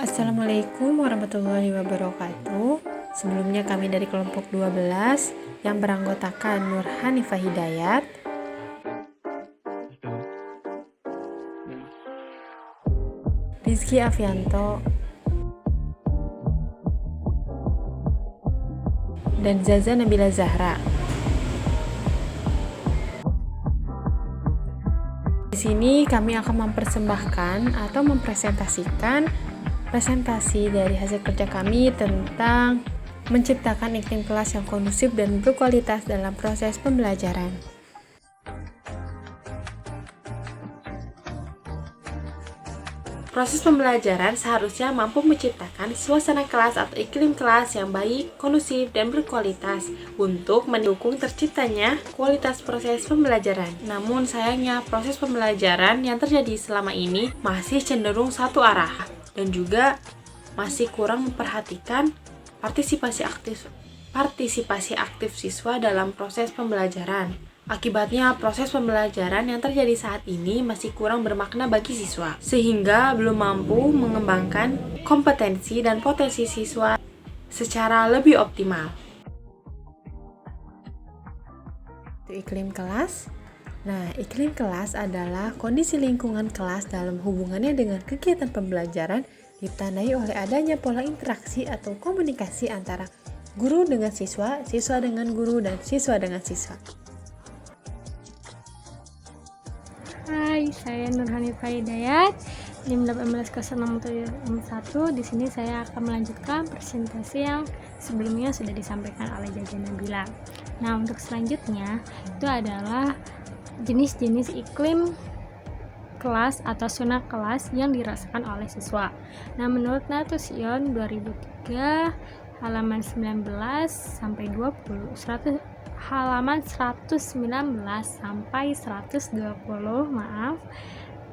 Assalamualaikum warahmatullahi wabarakatuh. Sebelumnya kami dari kelompok 12 yang beranggotakan Nur Hanifah Hidayat, Rizky Afianto, dan Zaza Nabila Zahra. Di sini kami akan mempersembahkan atau mempresentasikan presentasi dari hasil kerja kami tentang menciptakan iklim kelas yang kondusif dan berkualitas dalam proses pembelajaran. Proses pembelajaran seharusnya mampu menciptakan suasana kelas atau iklim kelas yang baik, kondusif, dan berkualitas untuk mendukung terciptanya kualitas proses pembelajaran. Namun sayangnya proses pembelajaran yang terjadi selama ini masih cenderung satu arah dan juga masih kurang memperhatikan partisipasi aktif siswa dalam proses pembelajaran. Akibatnya, proses pembelajaran yang terjadi saat ini masih kurang bermakna bagi siswa, sehingga belum mampu mengembangkan kompetensi dan potensi siswa secara lebih optimal. Iklim kelas. Nah, iklim kelas adalah kondisi lingkungan kelas dalam hubungannya dengan kegiatan pembelajaran ditandai oleh adanya pola interaksi atau komunikasi antara guru dengan siswa, siswa dengan guru, dan siswa dengan siswa. Hai, saya Nur Hanifah Hidayat, NIM 180671. Di sini saya akan melanjutkan presentasi yang sebelumnya sudah disampaikan oleh Zaza Nabila. Nah, untuk selanjutnya itu adalah jenis-jenis iklim kelas atau zona kelas yang dirasakan oleh siswa. Nah, menurut Natusion 2003 halaman 19 sampai 20, halaman 119 sampai 120,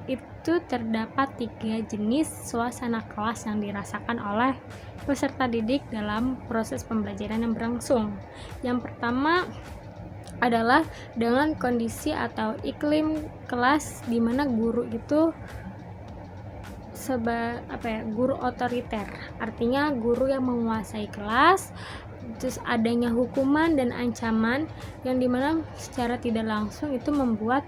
itu terdapat 3 jenis suasana kelas yang dirasakan oleh peserta didik dalam proses pembelajaran yang berlangsung. Yang pertama adalah dengan kondisi atau iklim kelas di mana guru itu guru otoriter, artinya guru yang menguasai kelas, terus adanya hukuman dan ancaman yang dimana secara tidak langsung itu membuat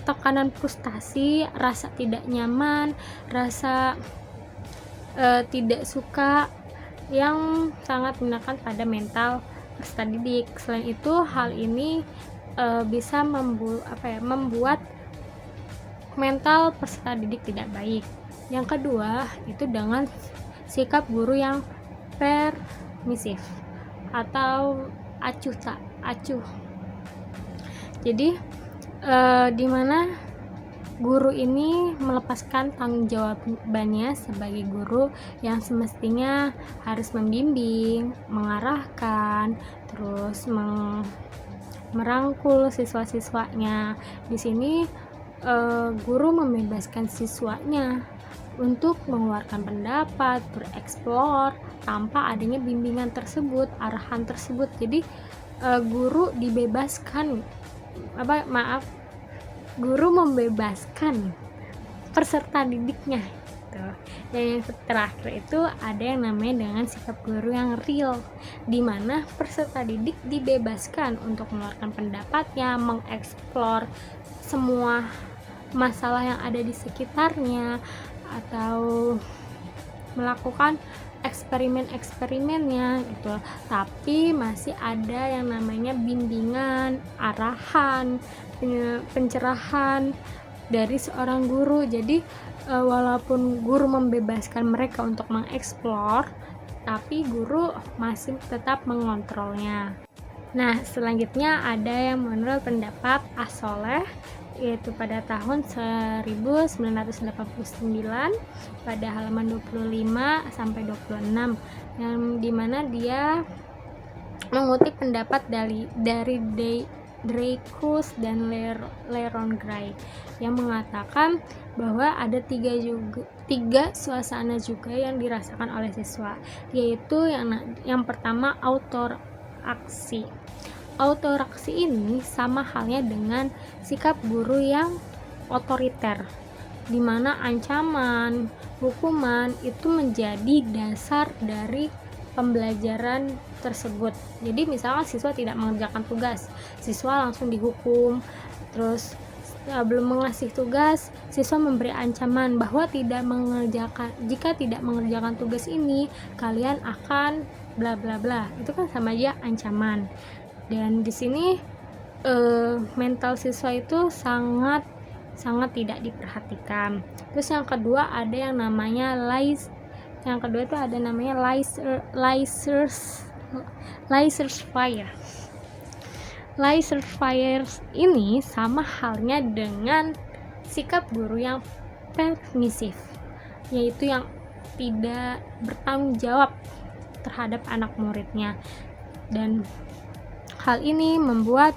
tekanan frustasi, rasa tidak nyaman, rasa tidak suka yang sangat menekan pada mental peserta didik. Selain itu, hal ini bisa membuat mental peserta didik tidak baik. Yang kedua, itu dengan sikap guru yang permisif atau acuh. Jadi di mana guru ini melepaskan tanggung jawabannya sebagai guru yang semestinya harus membimbing, mengarahkan, terus merangkul siswa-siswanya. Di sini guru membebaskan siswanya untuk mengeluarkan pendapat, bereksplor tanpa adanya bimbingan tersebut, arahan tersebut. Jadi guru guru membebaskan peserta didiknya gitu. Dan yang terakhir itu ada yang namanya dengan sikap guru yang real, di mana peserta didik dibebaskan untuk mengeluarkan pendapatnya, mengeksplor semua masalah yang ada di sekitarnya atau melakukan eksperimennya gitu. Tapi masih ada yang namanya bimbingan, arahan, pencerahan dari seorang guru. Jadi walaupun guru membebaskan mereka untuk mengeksplor, tapi guru masih tetap mengontrolnya. Nah, selanjutnya ada yang menurut pendapat As-Soleh, yaitu pada tahun 1989 pada halaman 25 sampai 26, yang dimana dia mengutip pendapat dari Dreykus dan Leron Gray yang mengatakan bahwa ada tiga suasana juga yang dirasakan oleh siswa, yaitu yang pertama autoraksi. Autoraksi ini sama halnya dengan sikap guru yang otoriter. di mana ancaman, hukuman itu menjadi dasar dari pembelajaran tersebut. Jadi misalkan siswa tidak mengerjakan tugas, siswa langsung dihukum. Terus belum mengasih tugas, siswa memberi ancaman bahwa jika tidak mengerjakan tugas ini, kalian akan bla bla bla. Itu kan sama aja ancaman. Dan di sini mental siswa itu sangat tidak diperhatikan. Terus yang kedua ada yang namanya laissez faire. Laissez faire ini sama halnya dengan sikap guru yang permisif, yaitu yang tidak bertanggung jawab terhadap anak muridnya. Dan hal ini membuat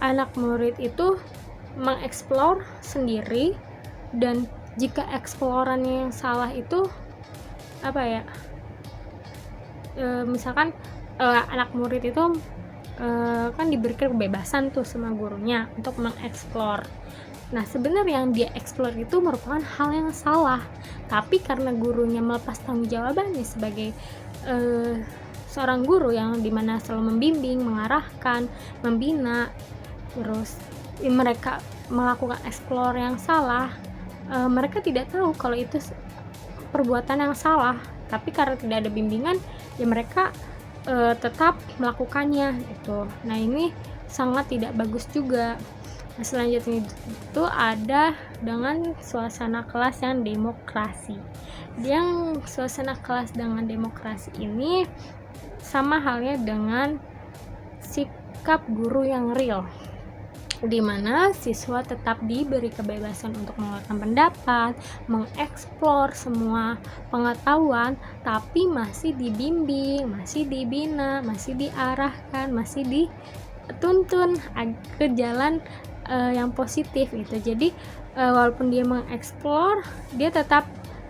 anak murid itu mengeksplor sendiri, dan jika eksplorannya yang salah itu misalkan anak murid itu kan diberikan kebebasan tuh sama gurunya untuk mengeksplor. Nah, sebenarnya yang dia eksplor itu merupakan hal yang salah, tapi karena gurunya melepas tanggung jawabannya sebagai seorang guru yang dimana selalu membimbing, mengarahkan, membina, terus mereka melakukan eksplor yang salah, mereka tidak tahu kalau itu perbuatan yang salah, tapi karena tidak ada bimbingan, ya mereka tetap melakukannya gitu. Nah, ini sangat tidak bagus juga. Nah, selanjutnya itu ada dengan suasana kelas yang demokrasi. Yang suasana kelas dengan demokrasi ini sama halnya dengan sikap guru yang real, di mana siswa tetap diberi kebebasan untuk mengeluarkan pendapat, mengeksplor semua pengetahuan, tapi masih dibimbing, masih dibina, masih diarahkan, masih dituntun ke jalan yang positif gitu. Jadi walaupun dia mengeksplor, dia tetap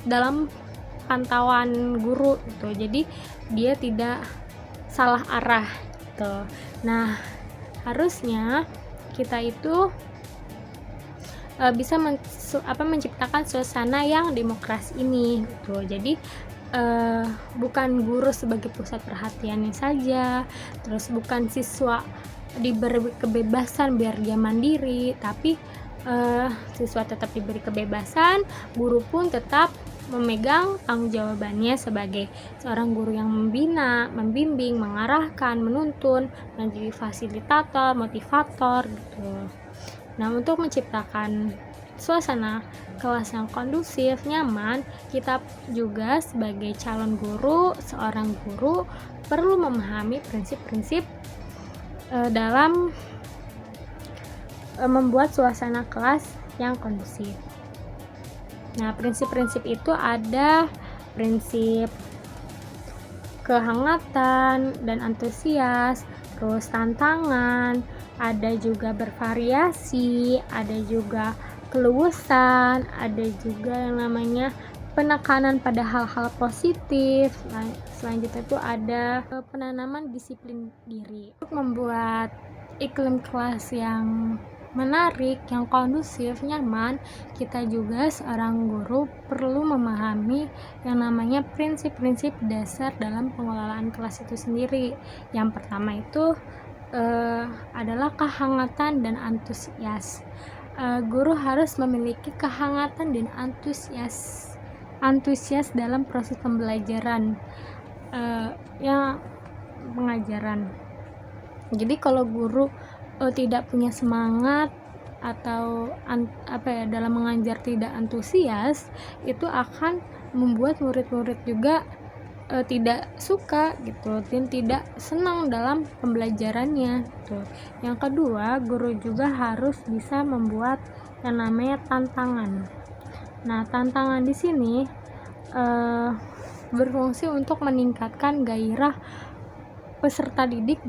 dalam pantauan guru gitu. Jadi dia tidak salah arah gitu. Nah, harusnya kita itu bisa menciptakan suasana yang demokrasi ini gitu. Jadi bukan guru sebagai pusat perhatiannya saja, terus bukan siswa diberi kebebasan biar dia mandiri, tapi siswa tetap diberi kebebasan, guru pun tetap memegang tanggung jawabannya sebagai seorang guru yang membina, membimbing, mengarahkan, menuntun, menjadi fasilitator, motivator gitu. Nah, untuk menciptakan suasana kelas yang kondusif, nyaman, kita juga sebagai calon guru, seorang guru perlu memahami prinsip-prinsip dalam membuat suasana kelas yang kondusif. Nah, prinsip-prinsip itu ada prinsip kehangatan dan antusias, terus tantangan, ada juga bervariasi, ada juga keluasan, ada juga yang namanya penekanan pada hal-hal positif. Selanjutnya itu ada penanaman disiplin diri. Untuk membuat iklim kelas yang menarik, yang kondusif, nyaman, kita juga seorang guru perlu memahami yang namanya prinsip-prinsip dasar dalam pengelolaan kelas itu sendiri. Yang pertama itu adalah kehangatan dan antusias. Guru harus memiliki kehangatan dan antusias dalam proses pembelajaran pengajaran. Jadi kalau guru tidak punya semangat atau dalam mengajar tidak antusias, itu akan membuat murid-murid juga tidak suka gitu dan tidak senang dalam pembelajarannya gitu. Yang kedua, guru juga harus bisa membuat yang namanya tantangan. Nah, tantangan di sini berfungsi untuk meningkatkan gairah peserta didik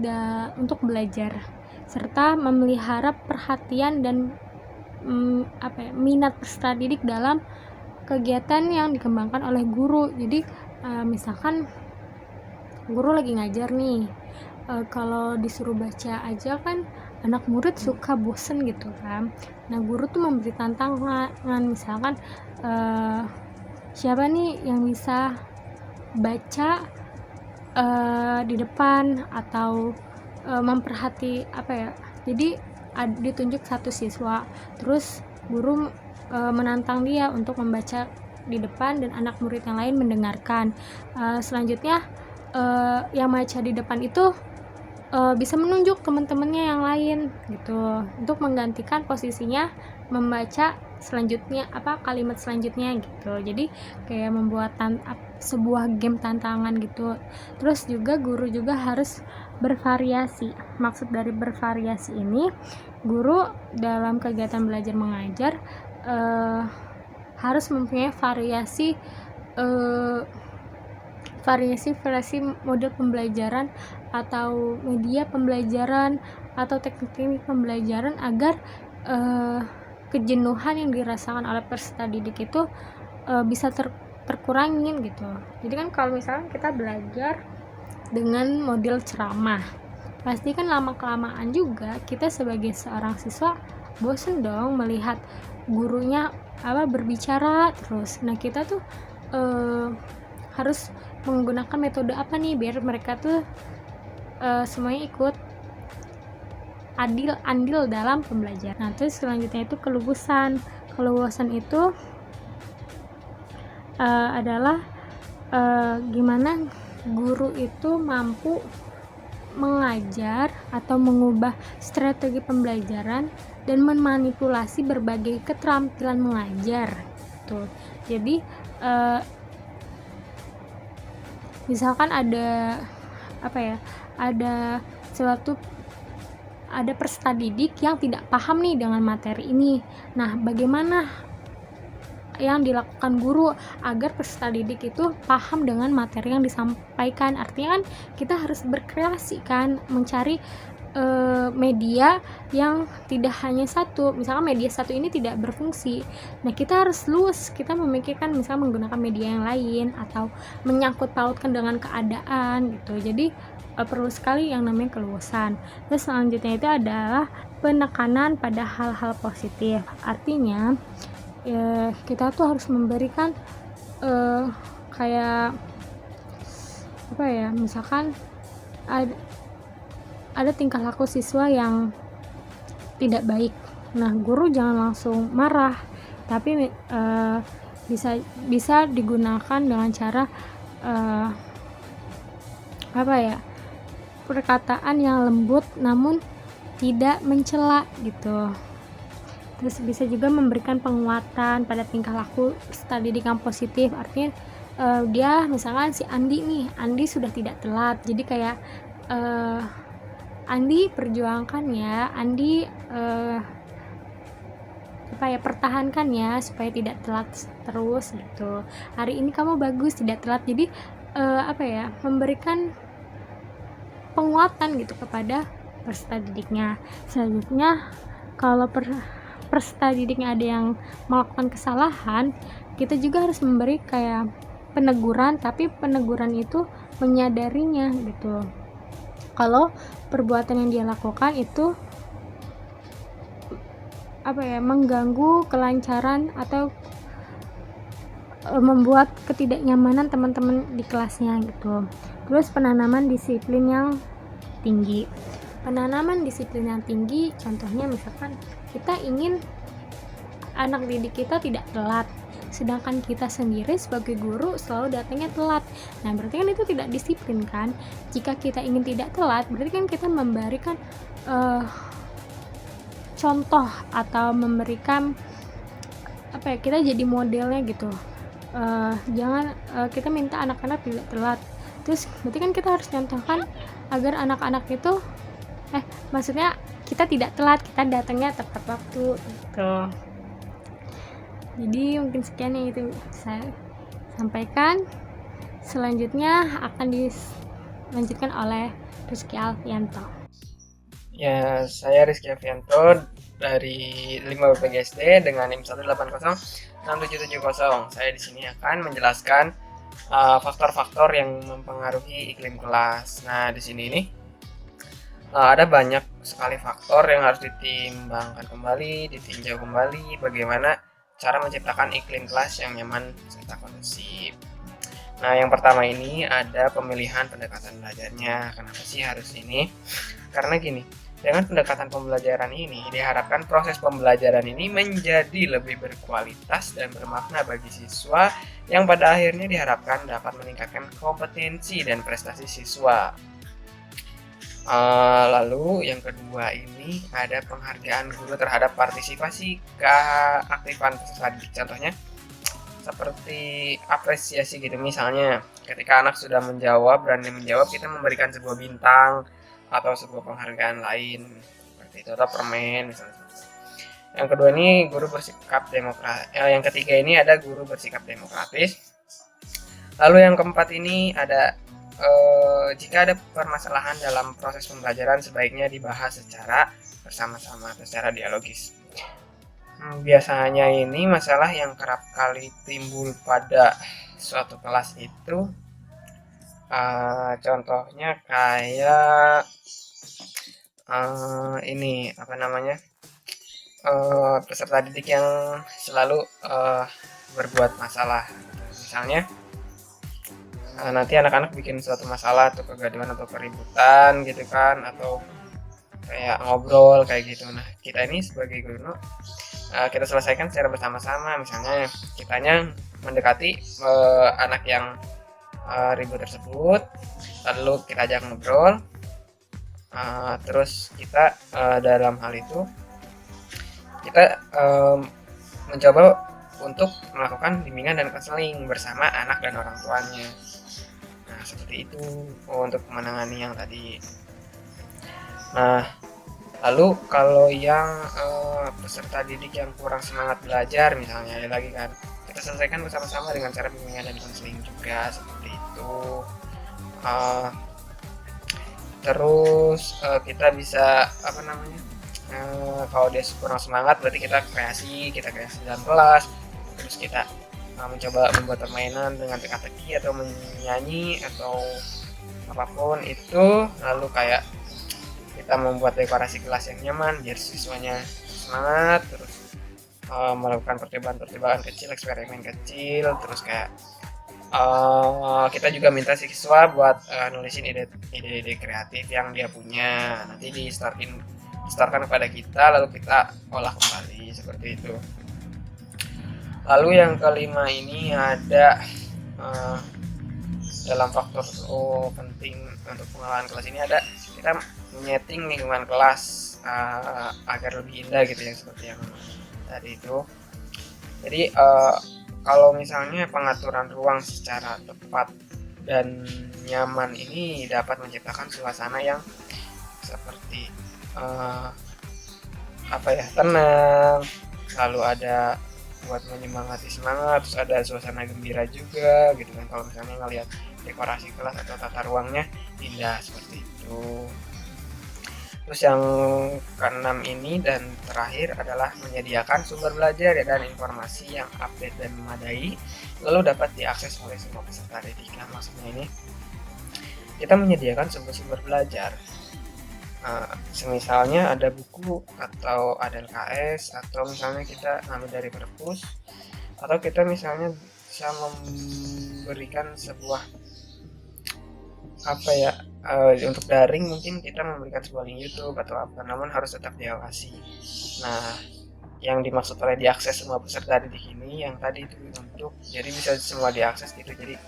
untuk belajar, serta memelihara perhatian dan minat peserta didik dalam kegiatan yang dikembangkan oleh guru. Jadi misalkan guru lagi ngajar nih, kalau disuruh baca aja kan anak murid suka bosen gitu kan. Nah, guru tuh memberi tantangan, misalkan siapa nih yang bisa baca di depan atau jadi ditunjuk satu siswa, terus guru menantang dia untuk membaca di depan dan anak murid yang lain mendengarkan. Selanjutnya yang baca di depan itu bisa menunjuk teman-temannya yang lain gitu untuk menggantikan posisinya membaca kalimat selanjutnya gitu. Jadi kayak membuat sebuah game tantangan gitu. Terus juga guru juga harus bervariasi. Maksud dari bervariasi ini, guru dalam kegiatan belajar mengajar harus mempunyai variasi model pembelajaran atau media pembelajaran atau teknik pembelajaran agar kejenuhan yang dirasakan oleh peserta didik itu bisa terkurangin gitu. Jadi kan kalau misalnya kita belajar dengan model ceramah, pasti kan lama-kelamaan juga kita sebagai seorang siswa bosen dong melihat gurunya berbicara terus. Nah, kita tuh harus menggunakan metode apa nih biar mereka tuh semuanya ikut andil dalam pembelajaran. Nah, terus selanjutnya itu keluasan itu adalah gimana guru itu mampu mengajar atau mengubah strategi pembelajaran dan memanipulasi berbagai keterampilan mengajar tuh. Jadi misalkan ada peserta didik yang tidak paham nih dengan materi ini. Nah, bagaimana yang dilakukan guru agar peserta didik itu paham dengan materi yang disampaikan? Artinya kan kita harus berkreasi kan, mencari media yang tidak hanya satu. Misalkan media satu ini tidak berfungsi, nah kita harus luas, kita memikirkan misalnya menggunakan media yang lain atau menyangkut pautkan dengan keadaan gitu. Jadi perlu sekali yang namanya keluasan. Terus selanjutnya itu adalah penekanan pada hal-hal positif. Artinya kita tuh harus memberikan misalkan ada tingkah laku siswa yang tidak baik. Nah, guru jangan langsung marah, tapi bisa digunakan dengan cara perkataan yang lembut namun tidak mencela gitu. Terus bisa juga memberikan penguatan pada tingkah laku peserta didik yang positif. Artinya dia misalkan si Andi sudah tidak telat, jadi kayak Andi perjuangkan ya, Andi pertahankan ya supaya tidak telat terus gitu. Hari ini kamu bagus, tidak telat. Jadi memberikan penguatan gitu kepada peserta didiknya. Selanjutnya kalau peserta didiknya ada yang melakukan kesalahan, kita juga harus memberi kayak peneguran, tapi peneguran itu menyadarinya gitu. Kalau perbuatan yang dia lakukan itu mengganggu kelancaran atau membuat ketidaknyamanan teman-teman di kelasnya gitu. Terus penanaman disiplin yang tinggi. Penanaman disiplin yang tinggi contohnya misalkan kita ingin anak didik kita tidak telat, sedangkan kita sendiri sebagai guru selalu datangnya telat. Nah, berarti kan itu tidak disiplin kan? Jika kita ingin tidak telat, berarti kan kita memberikan contoh atau memberikan kita jadi modelnya gitu. Jangan kita minta anak-anak tidak telat. Terus berarti kan kita harus contohkan agar anak-anak itu maksudnya kita tidak telat, kita datangnya tepat waktu gitu. Jadi mungkin sekian yang itu saya sampaikan. Selanjutnya akan dilanjutkan oleh Rizky Alfianto. Ya, saya Rizky Alfianto dari 5 BPGSD dengan NIM 1806770. Saya di sini akan menjelaskan faktor-faktor yang mempengaruhi iklim kelas. Nah, di sini ini ada banyak sekali faktor yang harus ditimbangkan kembali, ditinjau kembali bagaimana cara menciptakan iklim kelas yang nyaman serta kondusif. Nah, yang pertama ini ada pemilihan pendekatan belajarnya. Kenapa sih harus ini? Karena gini, dengan pendekatan pembelajaran ini diharapkan proses pembelajaran ini menjadi lebih berkualitas dan bermakna bagi siswa yang pada akhirnya diharapkan dapat meningkatkan kompetensi dan prestasi siswa. Lalu yang kedua ini ada penghargaan guru terhadap partisipasi keaktifan peserta didik. Contohnya seperti apresiasi gitu, misalnya ketika anak sudah berani menjawab, kita memberikan sebuah bintang atau sebuah penghargaan lain seperti itu, atau permen misalnya. Yang kedua ini guru bersikap demokratis. Yang ketiga ini ada guru bersikap demokratis. Lalu yang keempat ini ada jika ada permasalahan dalam proses pembelajaran sebaiknya dibahas secara bersama-sama atau secara dialogis. Biasanya ini masalah yang kerap kali timbul pada suatu kelas itu contohnya kayak ini peserta didik yang selalu berbuat masalah. Misalnya nanti anak-anak bikin suatu masalah atau kegaduhan atau keributan gitu kan, atau kayak ngobrol kayak gitu. Nah, kita ini sebagai guru kita selesaikan secara bersama-sama. Misalnya kitanya mendekati anak yang ribut tersebut, lalu kita ajak ngobrol, terus kita dalam hal itu kita mencoba untuk melakukan bimbingan dan konseling bersama anak dan orang tuanya. Nah, seperti itu untuk menangani yang tadi. Nah, lalu kalau yang peserta didik yang kurang semangat belajar misalnya, ada lagi kan, kita selesaikan bersama-sama dengan cara bimbingan dan konseling juga, seperti itu. Terus kita bisa kalau dia kurang semangat berarti kita kreasi dalam kelas. Terus kita mencoba membuat permainan dengan teka-teki atau menyanyi atau apapun itu. Lalu kayak kita membuat dekorasi kelas yang nyaman biar siswanya semangat. Terus melakukan percobaan kecil, eksperimen kecil. Terus kayak kita juga minta siswa buat nulisin ide-ide kreatif yang dia punya. Nanti distorkan kepada kita, lalu kita olah kembali, seperti itu. Lalu yang kelima ini ada dalam faktor penting untuk pengelolaan kelas ini ada kita menyeting lingkungan kelas agar lebih indah gitu ya, seperti yang tadi itu. Jadi kalau misalnya pengaturan ruang secara tepat dan nyaman ini dapat menciptakan suasana yang seperti tenang, lalu ada buat menyemangati semangat, terus ada suasana gembira juga gitu kan, kalau misalnya ngelihat dekorasi kelas atau tata ruangnya indah seperti itu. Terus yang keenam ini dan terakhir adalah menyediakan sumber belajar dan informasi yang update dan memadai, lalu dapat diakses oleh semua peserta didik. Nah, maksudnya ini kita menyediakan sumber-sumber belajar. Semisalnya ada buku atau ada LKS, atau misalnya kita ngambil dari perpus, atau kita misalnya bisa memberikan sebuah untuk daring, mungkin kita memberikan sebuah link YouTube atau apa, namun harus tetap diawasi. Nah, yang dimaksud oleh diakses semua peserta didik ini yang tadi itu untuk jadi bisa semua diakses gitu, jadi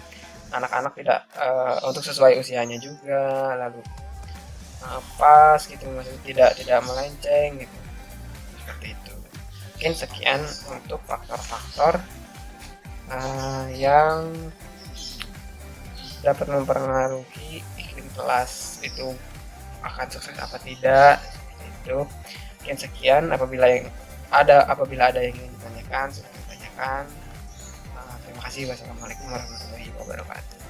anak-anak tidak untuk sesuai usianya juga, lalu pas gitu, maksudnya tidak melenceng gitu, seperti itu. Mungkin sekian untuk faktor-faktor yang dapat mempengaruhi iklim kelas itu akan sukses apa tidak, seperti itu. Mungkin sekian, apabila ada yang ingin ditanyakan silahkan ditanyakan. Terima kasih. Wassalamualaikum warahmatullahi wabarakatuh.